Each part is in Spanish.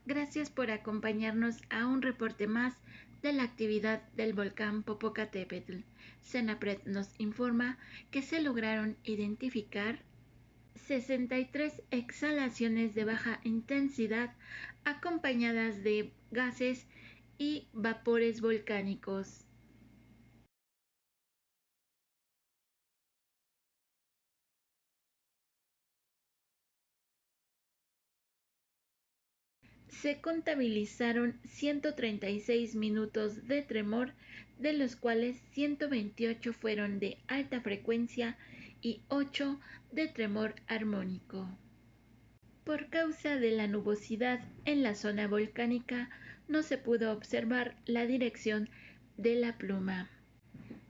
Gracias por acompañarnos a un reporte más de la actividad del volcán Popocatépetl. Senapred nos informa que se lograron identificar 63 exhalaciones de baja intensidad acompañadas de gases y vapores volcánicos. Se contabilizaron 136 minutos de tremor, de los cuales 128 fueron de alta frecuencia y 8 de tremor armónico. Por causa de la nubosidad en la zona volcánica, no se pudo observar la dirección de la pluma.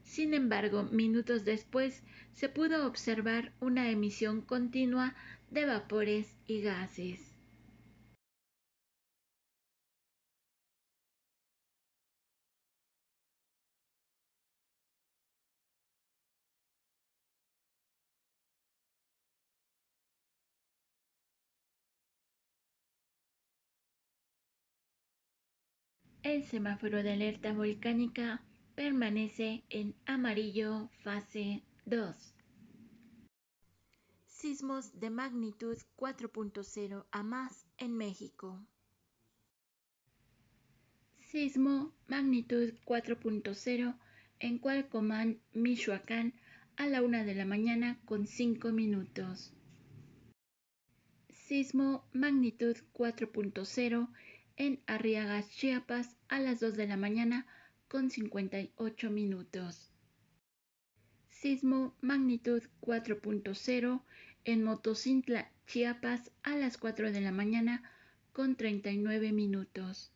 Sin embargo, minutos después se pudo observar una emisión continua de vapores y gases. El semáforo de alerta volcánica permanece en amarillo fase 2. Sismos de magnitud 4.0 a más en México. Sismo magnitud 4.0 en Cualcomán, Michoacán, a la 1 de la mañana con 5 minutos. Sismo magnitud 4.0 en Arriagas, Chiapas, a las 2 de la mañana con 58 minutos. Sismo magnitud 4.0 en Motocintla, Chiapas, a las 4 de la mañana con 39 minutos.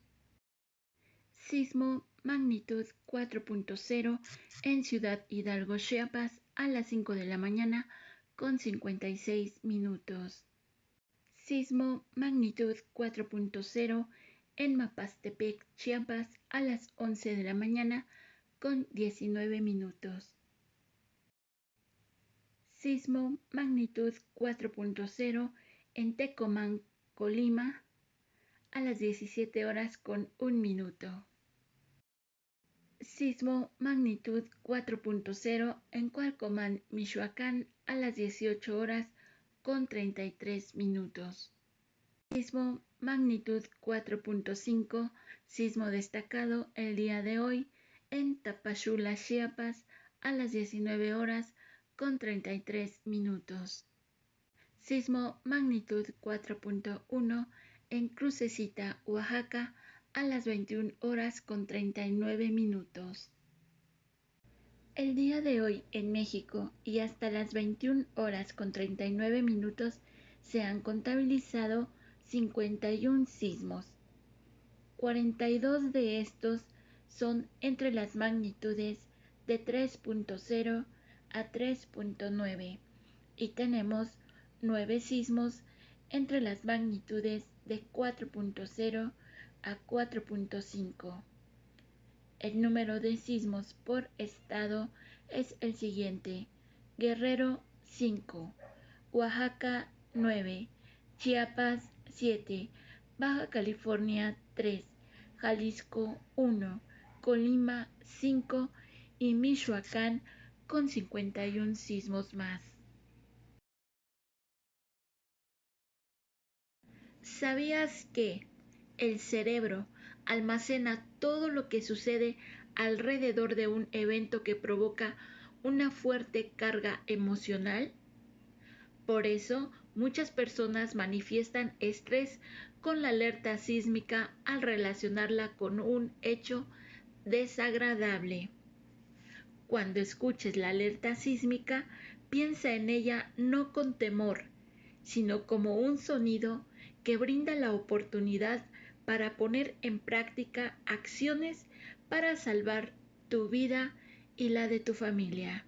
Sismo magnitud 4.0 en Ciudad Hidalgo, Chiapas, a las 5 de la mañana con 56 minutos. Sismo magnitud 4.0 en Mapastepec, Chiapas, a las 11 de la mañana con 19 minutos. Sismo magnitud 4.0 en Tecomán, Colima, a las 17 horas con 1 minuto. Sismo magnitud 4.0 en Cualcomán, Michoacán, a las 18 horas con 33 minutos. Sismo magnitud 4.5, sismo destacado el día de hoy en Tapachula, Chiapas, a las 19 horas con 33 minutos. Sismo magnitud 4.1 en Crucecita, Oaxaca, a las 21 horas con 39 minutos. El día de hoy en México y hasta las 21 horas con 39 minutos se han contabilizado 51 sismos. 42 de estos son entre las magnitudes de 3.0 a 3.9 y tenemos 9 sismos entre las magnitudes de 4.0 a 4.5. El número de sismos por estado es el siguiente: Guerrero 5, Oaxaca 9, Chiapas 7, Baja California 3, Jalisco 1, Colima 5 y Michoacán con 51 sismos más. ¿Sabías que el cerebro almacena todo lo que sucede alrededor de un evento que provoca una fuerte carga emocional? Por eso, muchas personas manifiestan estrés con la alerta sísmica al relacionarla con un hecho desagradable. Cuando escuches la alerta sísmica, piensa en ella no con temor, sino como un sonido que brinda la oportunidad para poner en práctica acciones para salvar tu vida y la de tu familia.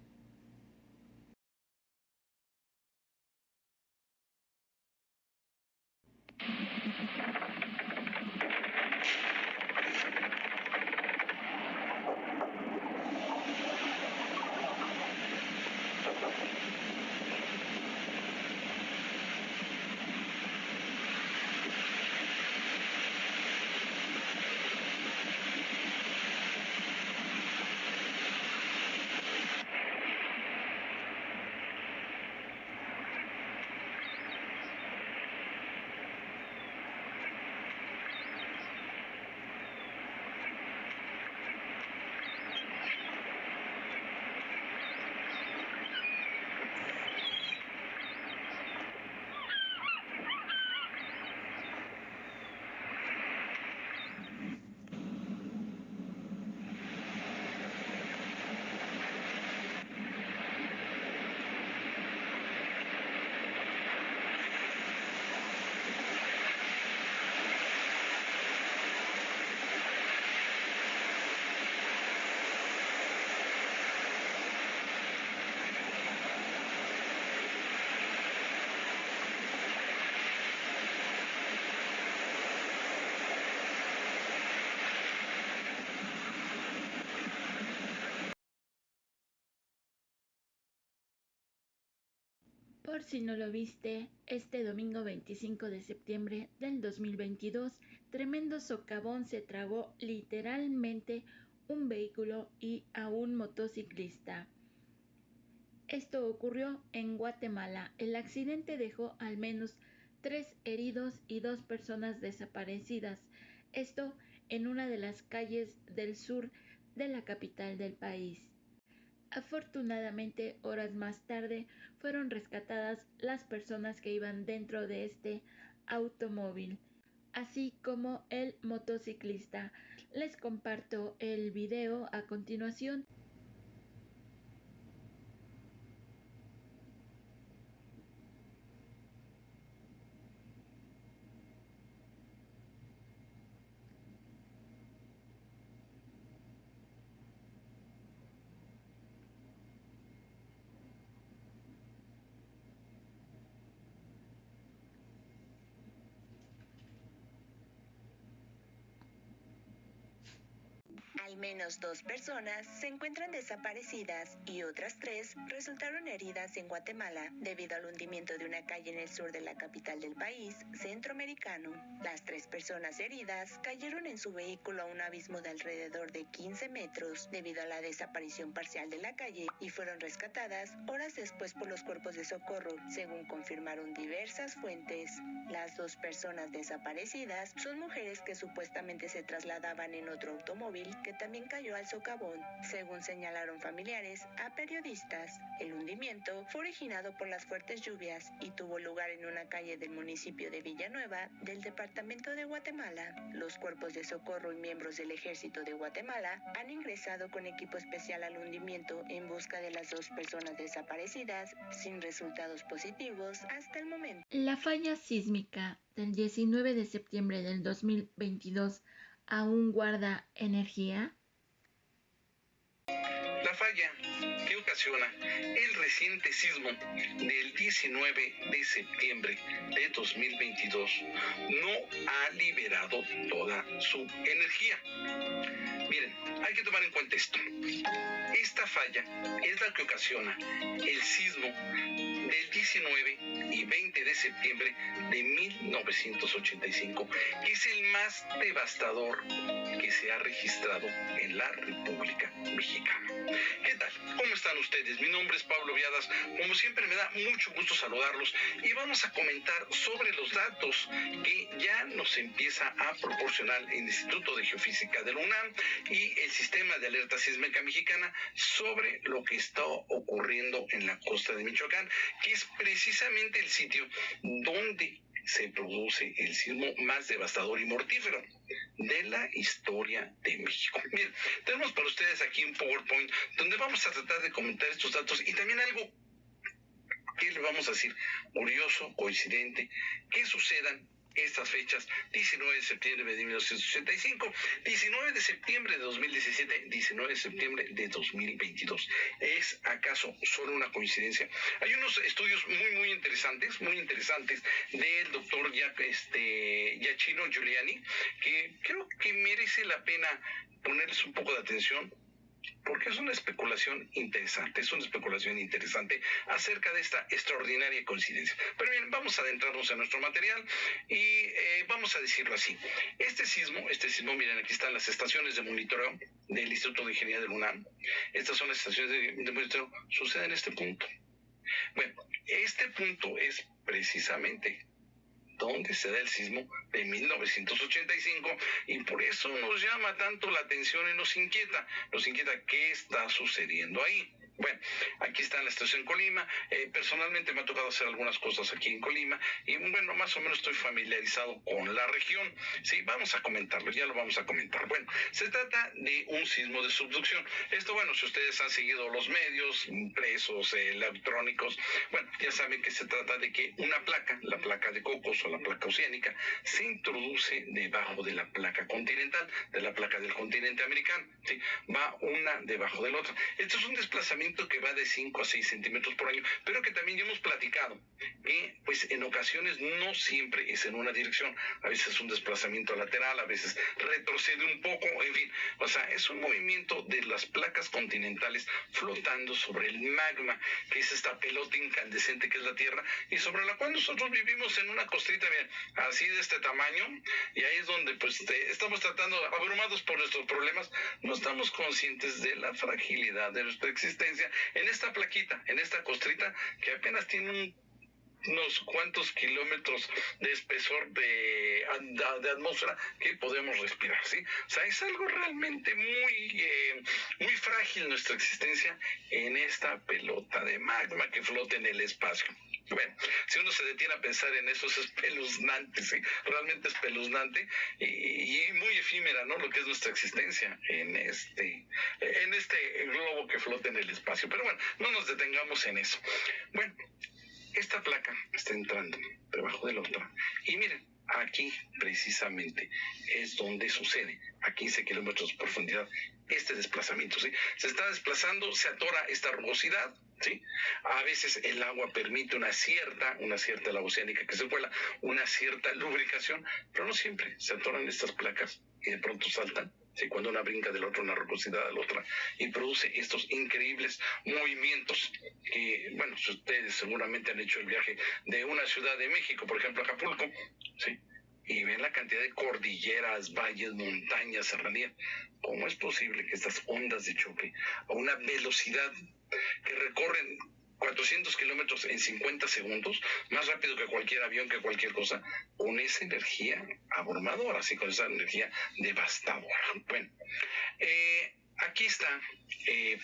Por si no lo viste, este domingo 25 de septiembre del 2022, tremendo socavón se tragó literalmente un vehículo y a un motociclista. Esto ocurrió en Guatemala. El accidente dejó al menos 3 heridos y 2 personas desaparecidas. Esto en una de las calles del sur de la capital del país. Afortunadamente, horas más tarde fueron rescatadas las personas que iban dentro de este automóvil, así como el motociclista. Les comparto el video a continuación. Al menos 2 personas se encuentran desaparecidas y otras 3 resultaron heridas en Guatemala debido al hundimiento de una calle en el sur de la capital del país, centroamericano. Las 3 personas heridas cayeron en su vehículo a un abismo de alrededor de 15 metros debido a la desaparición parcial de la calle y fueron rescatadas horas después por los cuerpos de socorro, según confirmaron diversas fuentes. Las 2 personas desaparecidas son mujeres que supuestamente se trasladaban en otro automóvil que también cayó al socavón, según señalaron familiares a periodistas. El hundimiento fue originado por las fuertes lluvias y tuvo lugar en una calle del municipio de Villanueva, del departamento de Guatemala. Los cuerpos de socorro y miembros del ejército de Guatemala han ingresado con equipo especial al hundimiento en busca de las 2 personas desaparecidas, sin resultados positivos hasta el momento. La falla sísmica del 19 de septiembre del 2022 aún guarda energía. La falla que ocasiona el reciente sismo del 19 de septiembre de 2022 no ha liberado toda su energía. Miren, hay que tomar en cuenta esto. Esta falla es la que ocasiona el sismo del 19 y 20 de septiembre de 1985, que es el más devastador que se ha registrado en la República Mexicana. ¿Qué tal? ¿Cómo están ustedes? Mi nombre es Pablo Viadas. Como siempre, me da mucho gusto saludarlos y vamos a comentar sobre los datos que ya nos empieza a proporcionar el Instituto de Geofísica de la UNAM y el Sistema de Alerta Sísmica Mexicana sobre lo que está ocurriendo en la costa de Michoacán, que es precisamente el sitio donde se produce el sismo más devastador y mortífero de la historia de México. Bien, tenemos para ustedes aquí un PowerPoint donde vamos a tratar de comentar estos datos y también algo que le vamos a decir curioso, coincidente, que sucedan estas fechas: 19 de septiembre de 1985, 19 de septiembre de 2017, 19 de septiembre de 2022. ¿Es acaso solo una coincidencia? Hay unos estudios muy interesantes del doctor Giacchino Giuliani, que creo que merece la pena ponerles un poco de atención, porque es una especulación interesante acerca de esta extraordinaria coincidencia. Pero bien, vamos a adentrarnos en nuestro material y vamos a decirlo así. Este sismo, miren, aquí están las estaciones de monitoreo del Instituto de Ingeniería del UNAM. Estas son las estaciones de monitoreo, sucede en este punto. Bueno, este punto es precisamente donde se da el sismo de 1985 y por eso nos llama tanto la atención y nos inquieta qué está sucediendo ahí. Bueno, aquí está la estación Colima. Personalmente me ha tocado hacer algunas cosas aquí en Colima y bueno, más o menos estoy familiarizado con la región. Sí, vamos a comentarlo, ya lo vamos a comentar. Bueno, se trata de un sismo de subducción. Esto, bueno, si ustedes han seguido los medios impresos, electrónicos, bueno, ya saben que se trata de que una placa, la placa de Cocos o la placa oceánica, se introduce debajo de la placa continental, de la placa del continente americano. ¿Sí? Va una debajo de la otra. Esto es un desplazamiento desplazamiento que va de 5 a 6 centímetros por año, pero que también ya hemos platicado que pues en ocasiones no siempre es en una dirección, a veces es un desplazamiento lateral, a veces retrocede un poco, en fin, o sea, es un movimiento de las placas continentales flotando sobre el magma, que es esta pelota incandescente que es la Tierra, y sobre la cual nosotros vivimos en una costrita, bien, así de este tamaño, y ahí es donde pues estamos tratando, abrumados por nuestros problemas, no estamos conscientes de la fragilidad de nuestra existencia en esta plaquita, en esta costrita que apenas tiene unos cuantos kilómetros de espesor de atmósfera que podemos respirar, ¿sí? O sea, es algo realmente muy frágil nuestra existencia en esta pelota de magma que flota en el espacio. Bueno, si uno se detiene a pensar en eso, es espeluznante, ¿sí? Realmente espeluznante y muy efímera, ¿no? Lo que es nuestra existencia en este globo que flota en el espacio. Pero bueno, no nos detengamos en eso. Bueno, esta placa está entrando debajo de la otra. Y miren, aquí precisamente es donde sucede, a 15 kilómetros de profundidad, este desplazamiento, ¿sí? Se está desplazando, se atora esta rugosidad, ¿sí? A veces el agua permite una cierta el agua oceánica que se cuela, una cierta lubricación, pero no siempre. Se atoran estas placas y de pronto saltan, ¿sí? Cuando una brinca del otro, una rugosidad de la otra, y produce estos increíbles movimientos que, bueno, si ustedes seguramente han hecho el viaje de una ciudad de México, por ejemplo, Acapulco, ¿sí? Y ven la cantidad de cordilleras, valles, montañas, serranías. ¿Cómo es posible que estas ondas de choque a una velocidad que recorren 400 kilómetros en 50 segundos, más rápido que cualquier avión, que cualquier cosa, con esa energía abrumadora, así con esa energía devastadora? Bueno, aquí está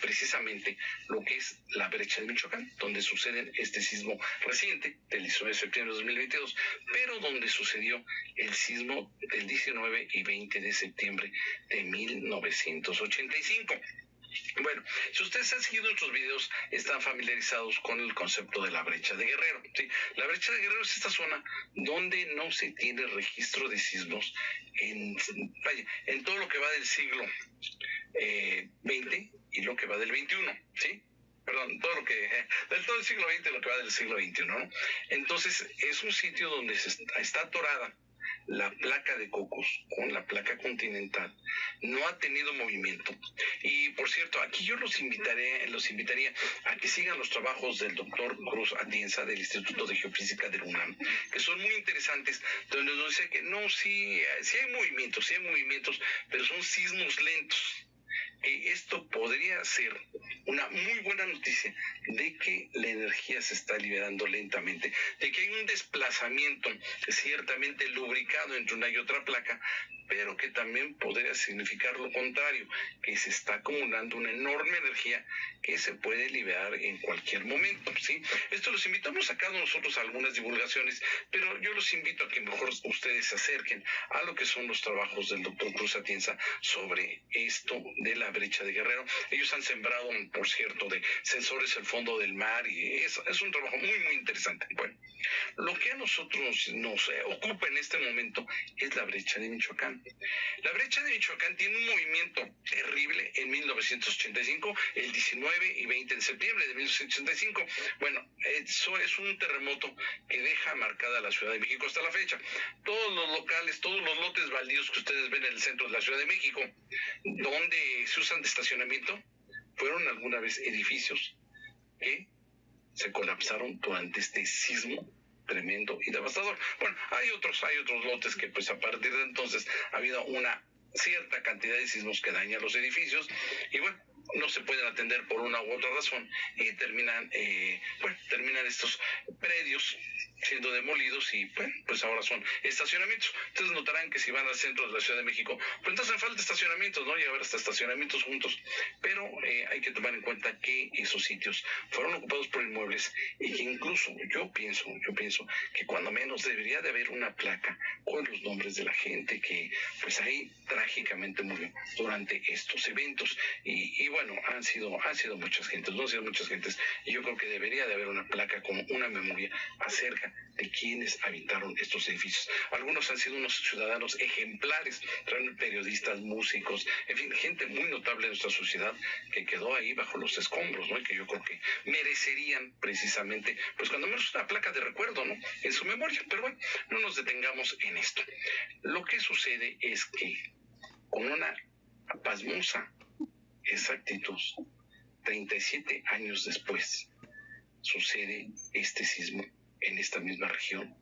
precisamente lo que es la brecha de Michoacán, donde sucede este sismo reciente del 19 de septiembre de 2022, pero donde sucedió el sismo del 19 y 20 de septiembre de 1985. Bueno, si ustedes han seguido nuestros videos, están familiarizados con el concepto de la brecha de Guerrero, ¿sí? La brecha de Guerrero es esta zona donde no se tiene registro de sismos en todo lo que va del siglo XX y lo que va del XXI, ¿sí? Perdón, todo el siglo XX y lo que va del siglo XXI, ¿no? Entonces, es un sitio donde está atorada la placa de Cocos con la placa continental, no ha tenido movimiento. Y por cierto, aquí yo los invitaría a que sigan los trabajos del doctor Cruz Atienza del Instituto de Geofísica del UNAM, que son muy interesantes, donde nos dice que no, sí hay movimientos, pero son sismos lentos. Esto podría ser una muy buena noticia de que la energía se está liberando lentamente, de que hay un desplazamiento ciertamente lubricado entre una y otra placa, pero que también podría significar lo contrario, que se está acumulando una enorme energía que se puede liberar en cualquier momento, ¿sí? Esto los invitamos a cada nosotros a algunas divulgaciones, pero yo los invito a que mejor ustedes se acerquen a lo que son los trabajos del doctor Cruz Atienza sobre esto de la brecha de Guerrero. Ellos han sembrado, por cierto, de sensores el fondo del mar y es un trabajo muy, muy interesante. Bueno, lo que a nosotros nos ocupa en este momento es la brecha de Michoacán. La brecha de Michoacán tiene un movimiento terrible en 1985, el 19 y 20 de septiembre de 1985. Bueno, eso es un terremoto que deja marcada la Ciudad de México hasta la fecha. Todos los locales, todos los lotes baldíos que ustedes ven en el centro de la Ciudad de México, donde se usan de estacionamiento, fueron alguna vez edificios que se colapsaron durante este sismo tremendo y devastador. Bueno, hay otros lotes que pues a partir de entonces ha habido una cierta cantidad de sismos que dañan los edificios y bueno, no se pueden atender por una u otra razón y terminan estos predios siendo demolidos y pues ahora son estacionamientos. Ustedes notarán que si van al centro de la Ciudad de México, pues no hacen falta estacionamientos, ¿no? Y a ver hasta estacionamientos juntos, pero hay que tomar en cuenta que esos sitios fueron ocupados por inmuebles y que incluso yo pienso que cuando menos debería de haber una placa con los nombres de la gente que pues ahí trágicamente murió durante estos eventos y bueno, han sido muchas gentes, y yo creo que debería de haber una placa como una memoria acerca de quienes habitaron estos edificios. Algunos han sido unos ciudadanos ejemplares, periodistas, músicos, en fin, gente muy notable de nuestra sociedad que quedó ahí bajo los escombros, ¿no? Y que yo creo que merecerían precisamente, pues cuando menos una placa de recuerdo, ¿no? En su memoria. Pero bueno, no nos detengamos en esto. Lo que sucede es que con una pasmosa exactitud, 37 años después, sucede este sismo en esta misma región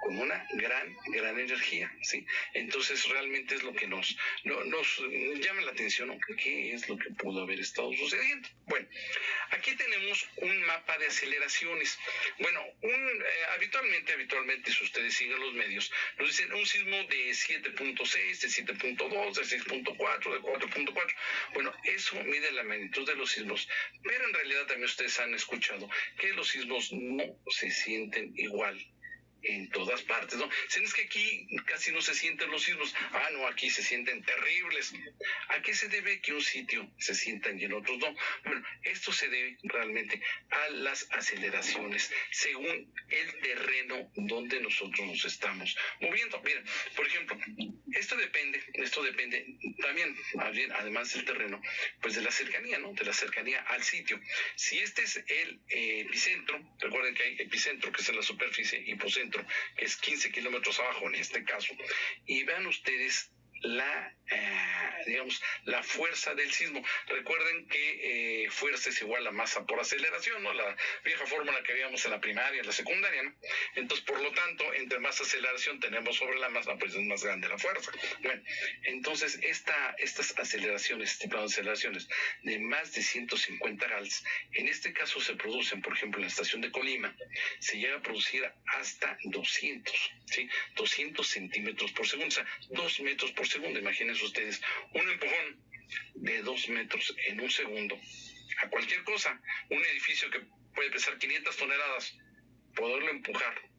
con una gran energía, ¿sí? Entonces realmente es lo que nos llama la atención, ¿no? ¿Qué es lo que pudo haber estado sucediendo? Bueno, aquí tenemos un mapa de aceleraciones. Bueno, habitualmente, si ustedes siguen los medios, nos dicen un sismo de 7.6, de 7.2, de 6.4, de 4.4. Bueno, eso mide la magnitud de los sismos, pero en realidad también ustedes han escuchado que los sismos no se sienten igual en todas partes, ¿no? Si es que aquí casi no se sienten los sismos, no, aquí se sienten terribles. ¿A qué se debe que un sitio se sientan y en otros no? Bueno, esto se debe realmente a las aceleraciones según el terreno donde nosotros nos estamos moviendo. Miren, por ejemplo, esto depende también, además del terreno, pues de la cercanía, ¿no? De la cercanía al sitio. Si este es el epicentro, recuerden que hay epicentro, que es en la superficie, hipocentro, que es 15 kilómetros abajo en este caso, y vean ustedes la fuerza del sismo. Recuerden que fuerza es igual a masa por aceleración, ¿no? La vieja fórmula que veíamos en la primaria, en la secundaria, ¿no? Entonces, por lo tanto, entre más aceleración tenemos sobre la masa, pues es más grande la fuerza. Bueno, entonces estas aceleraciones, tipo de aceleraciones de más de 150 GALS, en este caso se producen, por ejemplo, en la estación de Colima, se llega a producir hasta 200, ¿sí? 200 centímetros por segundo, o sea, 2 metros por segundo. Imagínense ustedes un empujón de 2 metros en un segundo a cualquier cosa, un edificio que puede pesar 500 toneladas, poderlo empujar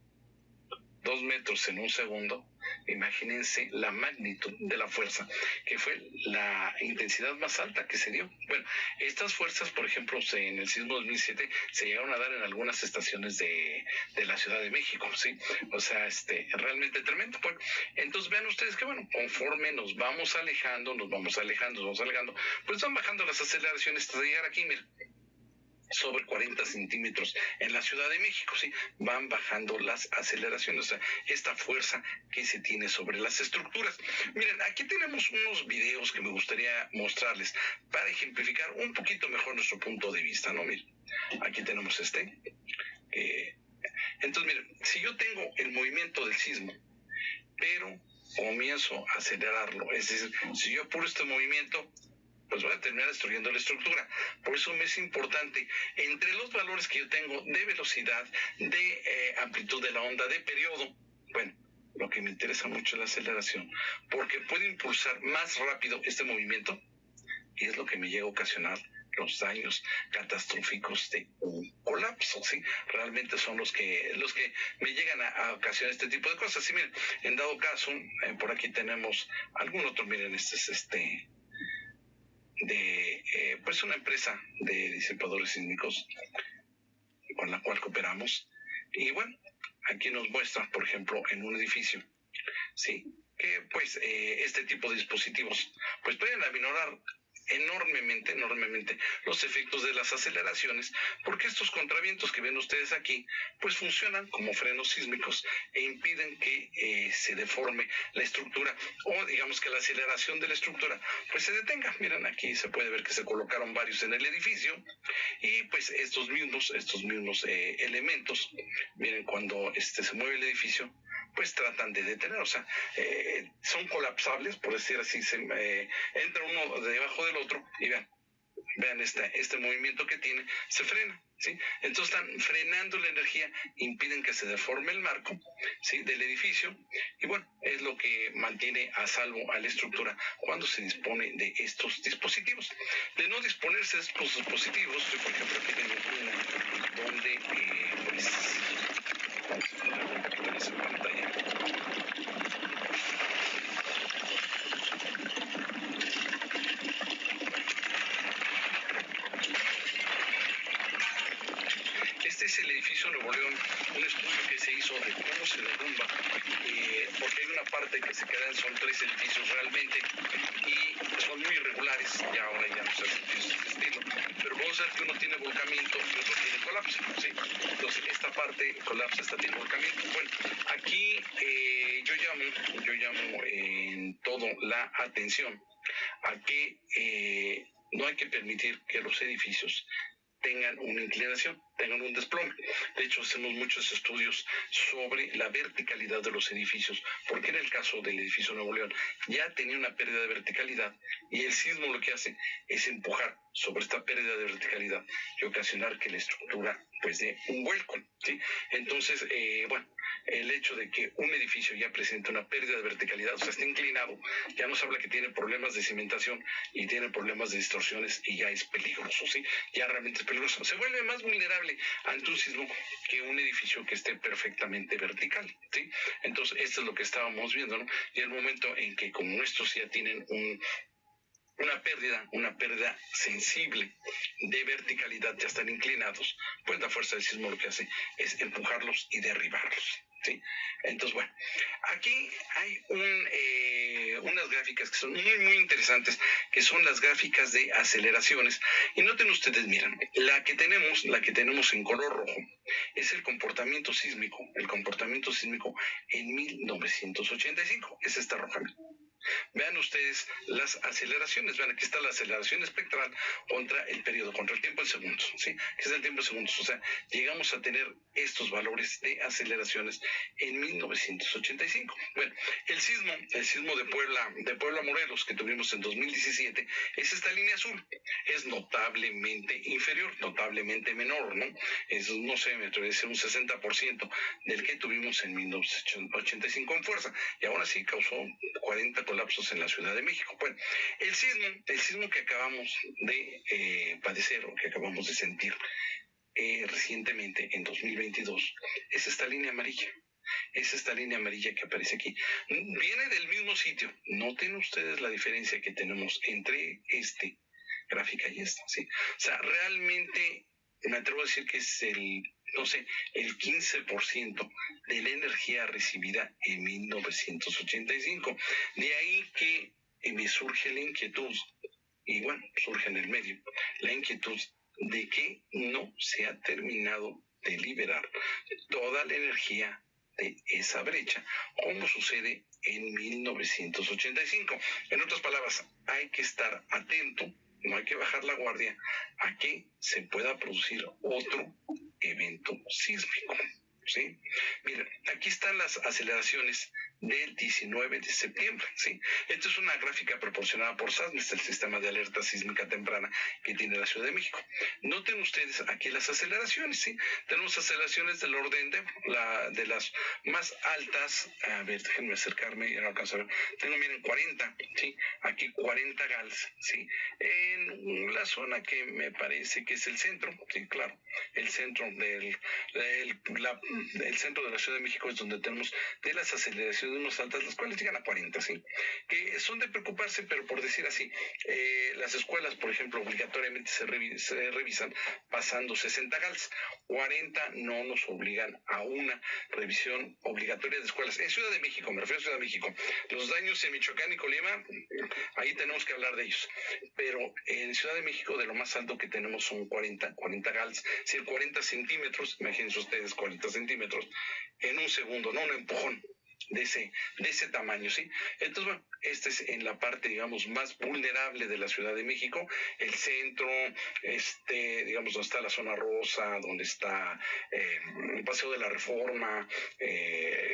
2 metros en un segundo. Imagínense la magnitud de la fuerza, que fue la intensidad más alta que se dio. Bueno, estas fuerzas, por ejemplo, en el sismo 2007 se llegaron a dar en algunas estaciones de la Ciudad de México, ¿sí? O sea, realmente tremendo. Bueno, entonces vean ustedes que, bueno, conforme nos vamos alejando, pues van bajando las aceleraciones hasta llegar aquí, miren, sobre 40 centímetros en la Ciudad de México, ¿sí? Van bajando las aceleraciones, o sea, esta fuerza que se tiene sobre las estructuras. Miren, aquí tenemos unos videos que me gustaría mostrarles para ejemplificar un poquito mejor nuestro punto de vista, ¿no? Miren, aquí tenemos entonces, miren, si yo tengo el movimiento del sismo, pero comienzo a acelerarlo, es decir, si yo apuro este movimiento, pues voy a terminar destruyendo la estructura. Por eso me es importante, entre los valores que yo tengo de velocidad, de amplitud de la onda, de periodo, bueno, lo que me interesa mucho es la aceleración, porque puede impulsar más rápido este movimiento y es lo que me llega a ocasionar los daños catastróficos de un colapso, ¿sí? Realmente son los que me llegan a ocasionar este tipo de cosas. Sí, miren, en dado caso, por aquí tenemos algún otro, miren, este es pues una empresa de disipadores sísmicos con la cual cooperamos, y bueno, aquí nos muestra, por ejemplo, en un edificio, sí, que pues este tipo de dispositivos pues pueden aminorar enormemente los efectos de las aceleraciones, porque estos contravientos que ven ustedes aquí pues funcionan como frenos sísmicos e impiden que se deforme la estructura, o digamos que la aceleración de la estructura pues se detenga. Miren, aquí se puede ver que se colocaron varios en el edificio y pues estos mismos elementos, miren, cuando se mueve el edificio pues tratan de detener, o sea, son colapsables, por decir así, entra uno debajo del otro y vean este movimiento que tiene, se frena, ¿sí? Entonces están frenando la energía, impiden que se deforme el marco, ¿sí?, del edificio, y bueno, es lo que mantiene a salvo a la estructura cuando se dispone de estos dispositivos. De no disponerse de estos dispositivos, por ejemplo, aquí tengo una donde, pues, vamos a poner un poquito más en pantalla. Este es el edificio Nuevo León, un estudio que se hizo de cómo se derrumba, porque hay una parte que se quedan, son 3 edificios realmente, y son muy irregulares, y ahora ya no se hacen edificios de este estilo, pero vamos a ver que uno tiene volcamiento y otro tiene colapso, ¿sí? Entonces esta parte colapsa, esta tiene volcamiento. Bueno, aquí yo llamo en todo la atención a que no hay que permitir que los edificios tengan una inclinación, tengan un desplome. De hecho, hacemos muchos estudios sobre la verticalidad de los edificios, porque en el caso del edificio Nuevo León ya tenía una pérdida de verticalidad y el sismo lo que hace es empujar sobre esta pérdida de verticalidad y ocasionar que la estructura pues dé un vuelco, ¿sí? Entonces, bueno, el hecho de que un edificio ya presente una pérdida de verticalidad, o sea, está inclinado, ya nos habla que tiene problemas de cimentación y tiene problemas de distorsiones y ya es peligroso, ¿sí? Ya realmente es peligroso. Se vuelve más vulnerable ante un sismo que un edificio que esté perfectamente vertical, ¿sí? Entonces, esto es lo que estábamos viendo, ¿no? Y el momento en que como estos ya tienen una pérdida sensible de verticalidad, ya están inclinados, pues la fuerza del sismo lo que hace es empujarlos y derribarlos, ¿sí? Entonces, bueno, aquí hay unas gráficas que son muy interesantes, que son las gráficas de aceleraciones. Y noten ustedes, miren, la que tenemos en color rojo es el comportamiento sísmico en 1985, es esta roja. Vean ustedes las aceleraciones, vean, aquí está la aceleración espectral contra el periodo, contra el tiempo en segundos, ¿sí? Que es el tiempo en segundos, o sea, llegamos a tener estos valores de aceleraciones en 1985. Bueno, el sismo de Puebla Morelos que tuvimos en 2017 es esta línea azul, es notablemente inferior, notablemente menor, ¿no? Es, no sé, me atrevería a decir un 60% del que tuvimos en 1985 en fuerza, y aún así causó 40 colapsos en la Ciudad de México. Bueno, el sismo que acabamos de padecer o que acabamos de sentir recientemente en 2022 es esta línea amarilla. Es esta línea amarilla que aparece aquí. Viene del mismo sitio. Noten ustedes la diferencia que tenemos entre gráfica y esta, ¿sí? O sea, realmente me atrevo a decir que es el 15% de la energía recibida en 1985. De ahí que me surge la inquietud, y bueno, surge en el medio, la inquietud de que no se ha terminado de liberar toda la energía de esa brecha, como sucede en 1985. En otras palabras, hay que estar atento, no hay que bajar la guardia a que se pueda producir otro evento sísmico, ¿sí? Miren, aquí están las aceleraciones del 19 de septiembre, ¿sí? Esta es una gráfica proporcionada por SASMES, el sistema de alerta sísmica temprana que tiene la Ciudad de México. Noten ustedes aquí las aceleraciones, ¿sí? Tenemos aceleraciones del orden de las más altas. A ver, déjenme acercarme, ya no alcanzo a ver. Tengo, miren, 40, ¿sí? Aquí 40 GALs, ¿sí? En la zona que me parece que es el centro, sí, claro, el centro el centro de la Ciudad de México es donde tenemos de las aceleraciones más altas, las cuales llegan a 40, ¿sí? Que son de preocuparse, pero por decir así, las escuelas, por ejemplo, obligatoriamente se revisan pasando 60 GALs. 40 no nos obligan a una revisión obligatoria de escuelas. En Ciudad de México, me refiero a Ciudad de México, los daños en Michoacán y Colima, ahí tenemos que hablar de ellos. Pero en Ciudad de México, de lo más alto que tenemos son 40 GALs, es decir, 40 centímetros, imagínense ustedes 40 centímetros en un segundo, no un empujón de ese tamaño, ¿sí? Entonces, bueno, este es en la parte, digamos, más vulnerable de la Ciudad de México, el centro, digamos, donde está la zona rosa, donde está el Paseo de la Reforma,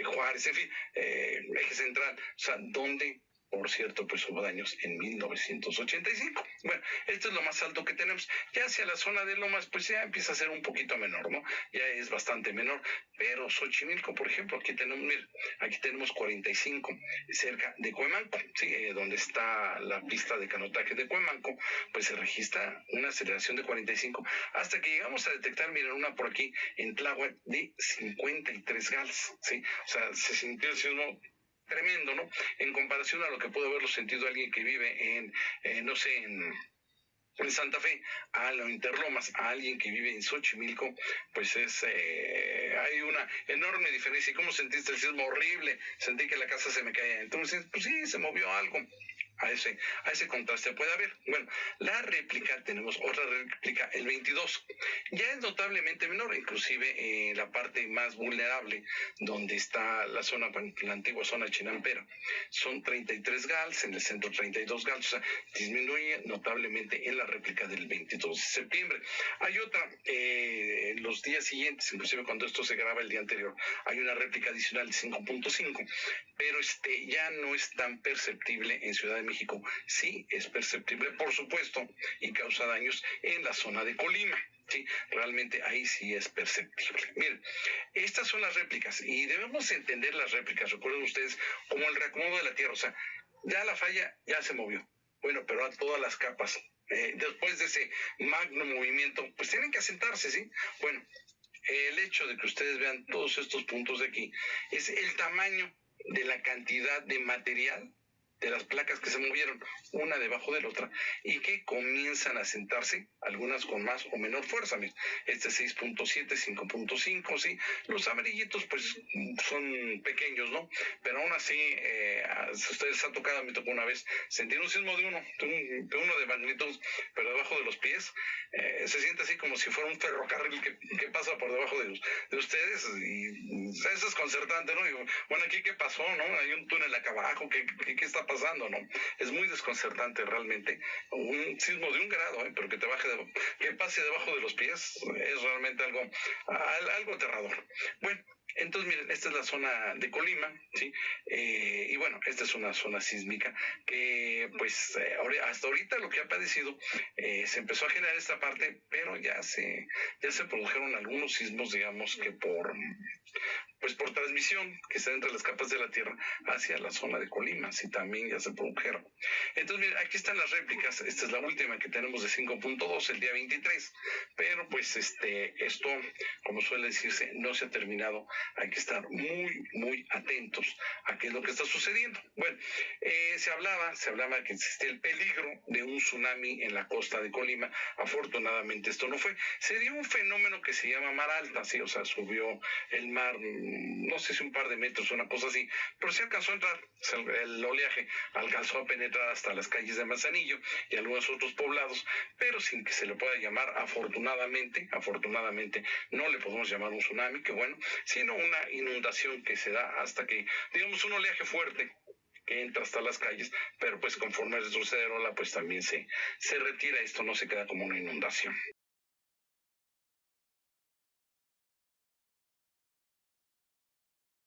Juárez, en fin, eje central, o sea, donde, por cierto, pues hubo daños en 1985. Bueno, esto es lo más alto que tenemos. Ya hacia la zona de Lomas, pues ya empieza a ser un poquito menor, ¿no? Ya es bastante menor. Pero Xochimilco, por ejemplo, aquí tenemos 45, cerca de Cuemanco, ¿sí? Donde está la pista de canotaje de Cuemanco, pues se registra una aceleración de 45, hasta que llegamos a detectar, miren, una por aquí, en Tláhuac, de 53 GALs, ¿sí? O sea, se sintió el sismo tremendo, ¿no? En comparación a lo que puede haberlo sentido alguien que vive no sé, en Santa Fe, a Interlomas, a alguien que vive en Xochimilco, pues hay una enorme diferencia. ¿Y cómo sentiste el sismo? Horrible, sentí que la casa se me caía. Entonces, pues sí, se movió algo. A ese contraste puede haber. Bueno, la réplica, tenemos otra réplica, el 22. Ya es notablemente menor, inclusive la parte más vulnerable, donde está la zona, la antigua zona chinampera, son 33 gals, en el centro 32 gals, o sea, disminuye notablemente en la réplica del 22 de septiembre. Hay otra, en los días siguientes, inclusive cuando esto se graba el día anterior, hay una réplica adicional de 5.5, pero ya no es tan perceptible en Ciudad de México. Sí es perceptible, por supuesto, y causa daños en la zona de Colima. Sí, realmente ahí sí es perceptible. Miren, estas son las réplicas y debemos entender las réplicas, recuerden ustedes, como el reacomodo de la Tierra. O sea, ya la falla ya se movió. Bueno, pero a todas las capas. Después de ese magno movimiento, pues tienen que asentarse, ¿sí? Bueno, el hecho de que ustedes vean todos estos puntos de aquí es el tamaño de la cantidad de material de las placas que se movieron una debajo de la otra y que comienzan a sentarse, algunas con más o menor fuerza. Este 6.7, 5.5, sí. Los amarillitos pues son pequeños, ¿no? Pero aún así, si ustedes han tocado, me tocó una vez sentir un sismo de uno de magnitud, pero debajo de los pies, se siente así como si fuera un ferrocarril que pasa por debajo de ustedes, y eso es desconcertante, ¿no? Y, bueno, aquí qué pasó, ¿no? Hay un túnel acá abajo, ¿qué está pasando, no? Es muy desconcertante realmente. Un sismo de 1 grado, pero que pase debajo de los pies, es realmente algo aterrador. Bueno, entonces miren, esta es la zona de Colima, ¿sí? Y bueno, esta es una zona sísmica que pues hasta ahorita lo que ha padecido, se empezó a generar esta parte, pero ya se produjeron algunos sismos, digamos que por transmisión que está entre las capas de la Tierra hacia la zona de Colima, sí, también ya se produjeron. Entonces, miren, aquí están las réplicas. Esta es la última que tenemos de 5.2, el día 23, pero pues esto, como suele decirse, no se ha terminado. Hay que estar muy, muy atentos a qué es lo que está sucediendo. Bueno, se hablaba que existía el peligro de un tsunami en la costa de Colima. Afortunadamente esto no fue. Se dio un fenómeno que se llama mar alta, sí, o sea, subió el mar, no sé si un par de metros, una cosa así, pero sí alcanzó a entrar, el oleaje alcanzó a penetrar hasta las calles de Manzanillo y algunos otros poblados, pero sin que se le pueda llamar, afortunadamente, no le podemos llamar un tsunami, que bueno, sino una inundación que se da hasta que, digamos, un oleaje fuerte que entra hasta las calles, pero pues conforme retrocede la ola, pues también se retira, esto no se queda como una inundación.